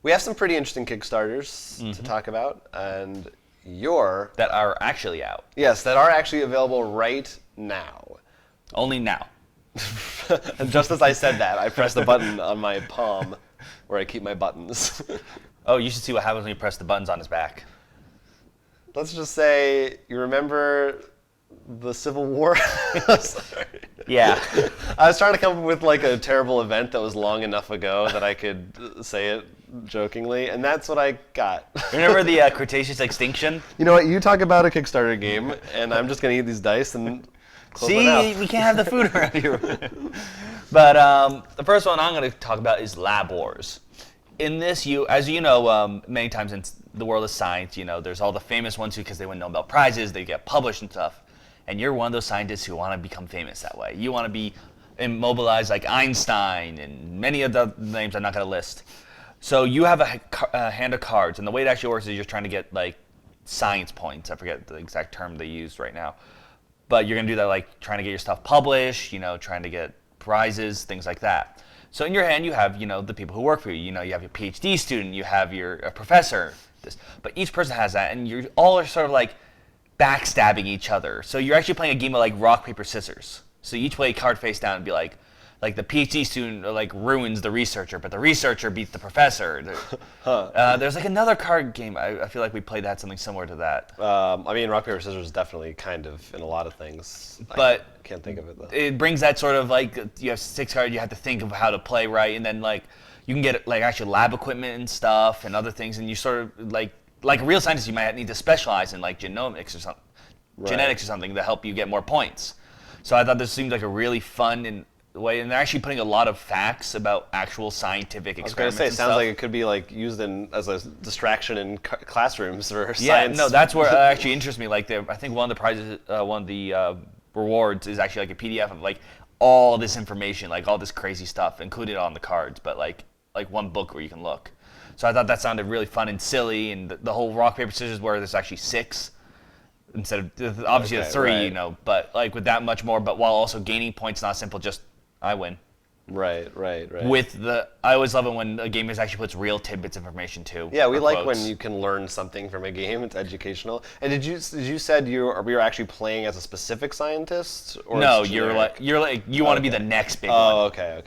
We have some pretty interesting Kickstarters to talk about, and that are actually out. Yes, that are actually available right now. Only now. And just as I said that, I pressed a button on my palm where I keep my buttons. Oh, you should see what happens when you press the buttons on his back. Let's just say, you remember the Civil War? Yeah. I was trying to come up with like a terrible event that was long enough ago that I could say it jokingly, and that's what I got. Remember the Cretaceous extinction? You know what? You talk about a Kickstarter game, and I'm just gonna eat these dice and close my mouth. See, we can't have the food around here. But the first one I'm going to talk about is Lab Wars. In this, as you know, many times in the world of science, there's all the famous ones because they win Nobel Prizes, they get published and stuff. And you're one of those scientists who want to become famous that way. You want to be immobilized like Einstein and many of the names I'm not going to list. So you have a hand of cards, and the way it actually works is you're trying to get like science points. I forget the exact term they used right now. But you're going to do that like trying to get your stuff published, trying to get prizes, things like that. So in your hand you have, the people who work for you. You have your PhD student, you have your professor. But each person has that, and you all are sort of like backstabbing each other. So you're actually playing a game of like rock, paper, scissors. So you each play a card face down and be like the PhD student like ruins the researcher, but the researcher beats the professor. There's like another card game. I feel like we played that something similar to that. I mean, rock, paper, scissors is definitely kind of in a lot of things. But I can't think of it though. It brings that sort of like, you have 6 cards, you have to think of how to play right, and then like you can get like actual lab equipment and stuff and other things, and you sort of like a real scientist, you might need to specialize in like genomics or something, genetics or something to help you get more points. So I thought this seemed like a really fun way, and they're actually putting a lot of facts about actual scientific experiments. I was going to say, it sounds like it could be like used as a distraction in classrooms for science. Yeah, no, that's where it actually interests me. Like, I think one of the prizes, one of the rewards is actually like a PDF of like all this information, like all this crazy stuff included on the cards, but like one book where you can look. So I thought that sounded really fun and silly, and the whole rock, paper, scissors where there's actually 6 instead of obviously the 3, right. But like with that much more, but while also gaining points, not simple, just I win. Right. I always love it when a game actually puts real tidbits of information too. Yeah, we like quotes. when you can learn something from a game. It's educational. And did you said we were actually playing as a specific scientist? Or No, you want to be the next big one. Oh, okay.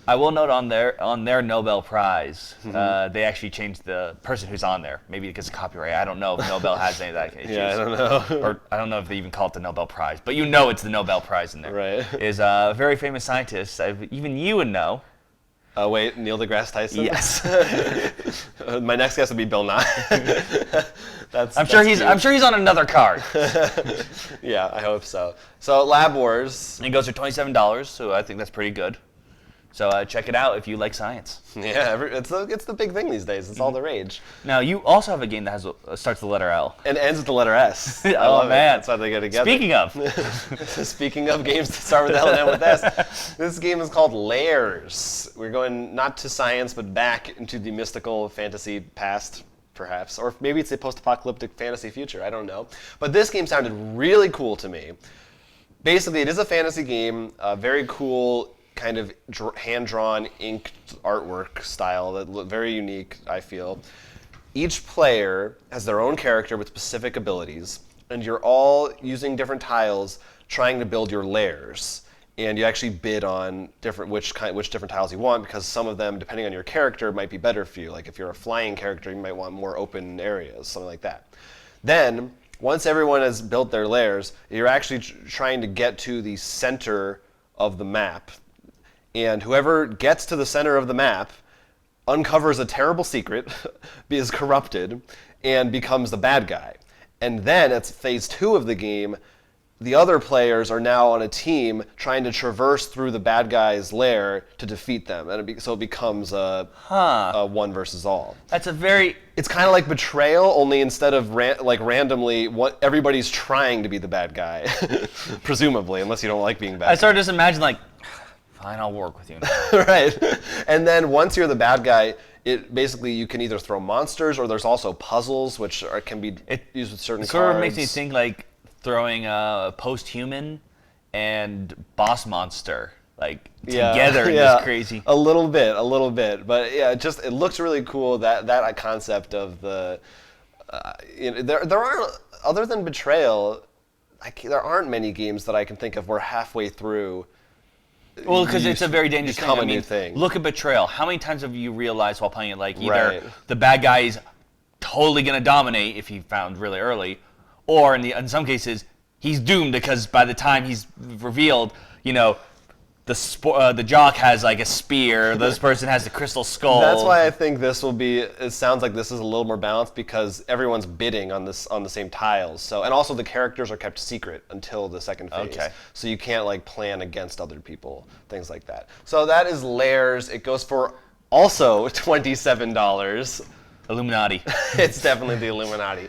I will note on their Nobel Prize, they actually changed the person who's on there. Maybe because of copyright. I don't know if Nobel has any of that issues. Yeah, I don't know. Or I don't know if they even call it the Nobel Prize. But it's the Nobel Prize in there. Right. Is a very famous scientist. Even you would know. Wait, Neil deGrasse Tyson? Yes. My next guess would be Bill Nye. I'm sure he's on another card. Yeah, I hope so. So Lab Wars. It goes for $27, so I think that's pretty good. So check it out if you like science. Yeah, it's the big thing these days. It's all the rage. Now, you also have a game that starts with the letter L. And ends with the letter S. Oh, man. That's why they go together. Speaking of games that start with L and end with S, this game is called Layers. We're going not to science, but back into the mystical fantasy past, perhaps. Or maybe it's a post-apocalyptic fantasy future. I don't know. But this game sounded really cool to me. Basically, it is a fantasy game, very cool, kind of hand-drawn, inked artwork style that look very unique, I feel. Each player has their own character with specific abilities, and you're all using different tiles trying to build your layers. And you actually bid on which different tiles you want, because some of them, depending on your character, might be better for you. Like if you're a flying character, you might want more open areas, something like that. Then, once everyone has built their layers, you're actually trying to get to the center of the map. And whoever gets to the center of the map uncovers a terrible secret, is corrupted, and becomes the bad guy. And then at phase 2 of the game, the other players are now on a team trying to traverse through the bad guy's lair to defeat them. And so it becomes a one versus all. It's kind of like Betrayal, only instead of randomly, everybody's trying to be the bad guy, presumably, unless you don't like being bad. I started to just imagine fine, I'll work with you now. Right. And then once you're the bad guy, you can either throw monsters, or there's also puzzles, which can be used with certain cards. It sort of makes me think like throwing Post-Human and Boss Monster like together in this crazy. A little bit, but yeah, it looks really cool. That concept of the there aren't, other than Betrayal, there aren't many games that I can think of where halfway through. Well, because it's a very dangerous become thing. a new thing. Look at Betrayal. How many times have you realized while playing it, like either the bad guy is totally gonna dominate if he found really early, or in some cases he's doomed because by the time he's revealed, the jock has like a spear, this person has the crystal skull. That's why I think this will be. It sounds like this is a little more balanced because everyone's bidding on the same tiles. So, and also the characters are kept secret until the second phase. Okay. So you can't like plan against other people, things like that. So that is Layers. It goes for also $27. Illuminati. It's definitely the Illuminati.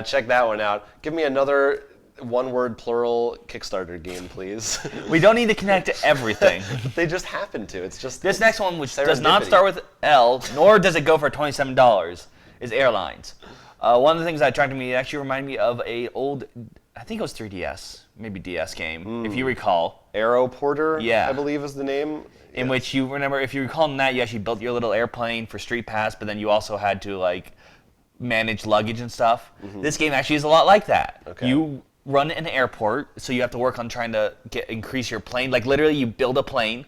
Check that one out. Give me another one-word plural Kickstarter game, please. We don't need to connect to everything. They just happen to. It's just this next one, which does not start with L, nor does it go for $27, is Airlines. One of the things that attracted me, it actually reminded me of a old, I think it was 3DS, maybe DS game, if you recall. Aero Porter, yeah, I believe is the name. In which you remember, if you recall in that, you actually built your little airplane for Street Pass, but then you also had to like manage luggage and stuff. This game actually is a lot like that. Okay. You run an airport, so you have to work on trying to increase your plane. Like literally, you build a plane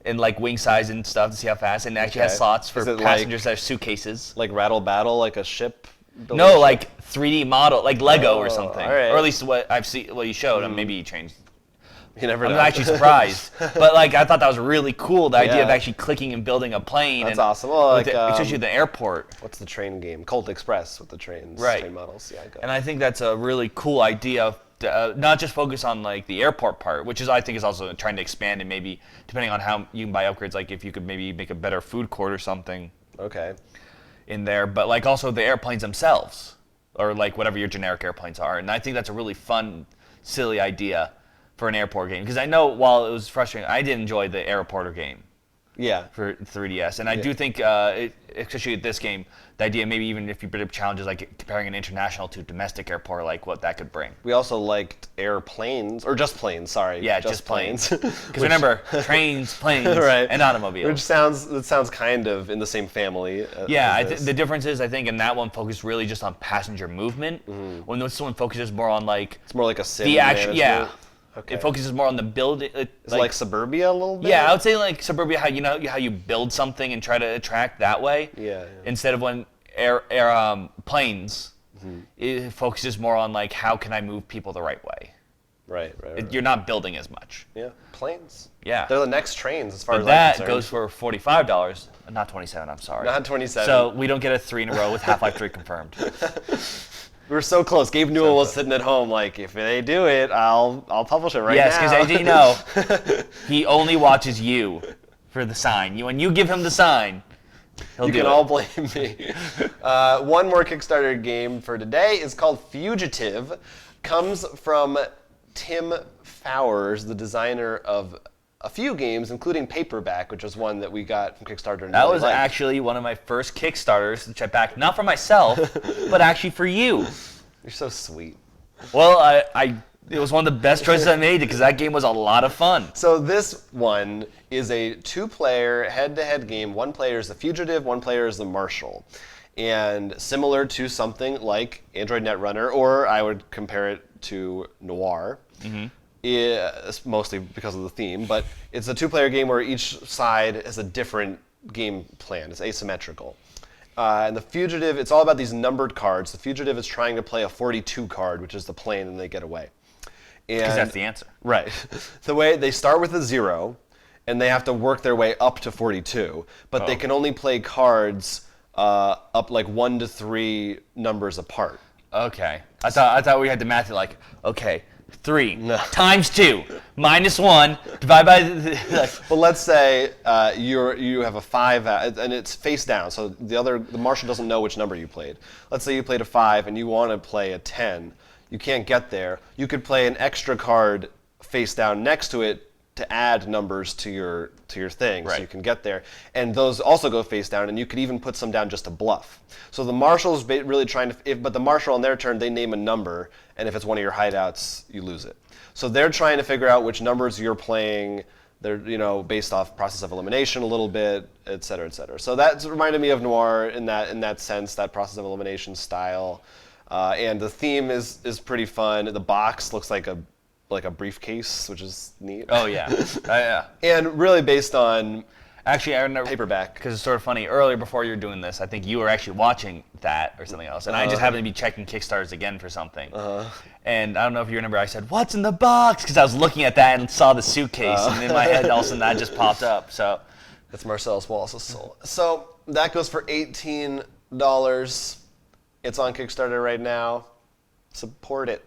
in like wing size and stuff to see how fast, and it actually has slots for passengers that are suitcases. Like Rattle Battle, like a ship. No, like 3D model, like Lego or something, all right. or at least what I've seen. What you showed, and maybe you changed. You never know. I'm actually surprised, but like I thought that was really cool. The idea of actually clicking and building a plane. That's awesome. Well, like, especially the airport. What's the train game? Colt Express with the trains, right? Train models. Yeah. And I think that's a really cool idea. Not just focus on like the airport part, which is I think is also trying to expand and maybe depending on how you can buy upgrades. Like if you could maybe make a better food court or something. Okay. In there, but like also the airplanes themselves, or like whatever your generic airplanes are. And I think that's a really fun, silly idea for an airport game, because I know while it was frustrating, I did enjoy the Airporter game. Yeah. For 3DS, and I do think, especially at this game, the idea maybe even if you build up challenges like comparing an international to domestic airport, like what that could bring. We also liked airplanes, or just planes. Sorry. Yeah, just planes. Because remember, trains, planes, right. and automobiles. Which sounds kind of in the same family. Yeah, the difference is I think in that one focused really just on passenger movement. When this one focuses more on like it's more like a sim the action. management. Yeah. Okay. It focuses more on the building. It's like Suburbia a little bit? Yeah, I would say like Suburbia, how you build something and try to attract that way. Yeah. Instead of when planes, it focuses more on like how can I move people the right way. Right. You're not building as much. Yeah, planes. Yeah. They're the next trains as far as that I'm goes for $45, not 27. I'm sorry. Not 27. So we don't get a 3 in a row with Half-Life 3 confirmed. We were so close. Gabe Newell was sitting at home like, if they do it, I'll publish it right now. Yes, because as you know, he only watches you for the sign. When you give him the sign, he'll do it. You can all blame me. One more Kickstarter game for today is called Fugitive. Comes from Tim Fowers, the designer of a few games, including Paperback, which was one that we got from Kickstarter. And that really was liked. Actually one of my first Kickstarters, which I backed not for myself, but actually for you. You're so sweet. Well, it was one of the best choices I made because that game was a lot of fun. So this one is a 2-player head-to-head game. One player is the Fugitive, one player is the Marshal. And similar to something like Android Netrunner, or I would compare it to Noir. It's mostly because of the theme, but it's a 2-player game where each side has a different game plan. It's asymmetrical. And the Fugitive, it's all about these numbered cards. The Fugitive is trying to play a 42 card, which is the plane, and they get away. Because that's the answer. Right. The way they start with a 0, and they have to work their way up to 42, but they can only play cards up like 1 to 3 numbers apart. Okay. I thought we had to math it like, okay, 3 times 2 minus 1 divide by Well, let's say you have a 5 and it's face down, so the Marshal doesn't know which number you played. Let's say you played a 5 and you want to play a 10. You can't get there. You could play an extra card face down next to it to add numbers to your thing, so you can get there. And those also go face down, and you could even put some down just to bluff. So the Marshal's really trying to, but the Marshal on their turn, they name a number, and if it's one of your hideouts, you lose it. So they're trying to figure out which numbers you're playing They're based off process of elimination a little bit, et cetera, et cetera. So that's reminded me of Noir in that sense, that process of elimination style. And the theme is pretty fun. The box looks like a briefcase, which is neat. Oh yeah, yeah. And really based on Actually, I remember paperback. because it's sort of funny. Earlier, before you were doing this, I think you were actually watching that or something else, and I just happened to be checking Kickstarters again for something. And I don't know if you remember, I said, "What's in the box?" Because I was looking at that and saw the suitcase, and in my head, all of a sudden, that just popped up. So that's Marcellus Wallace's soul. So that goes for $18. It's on Kickstarter right now. Support it.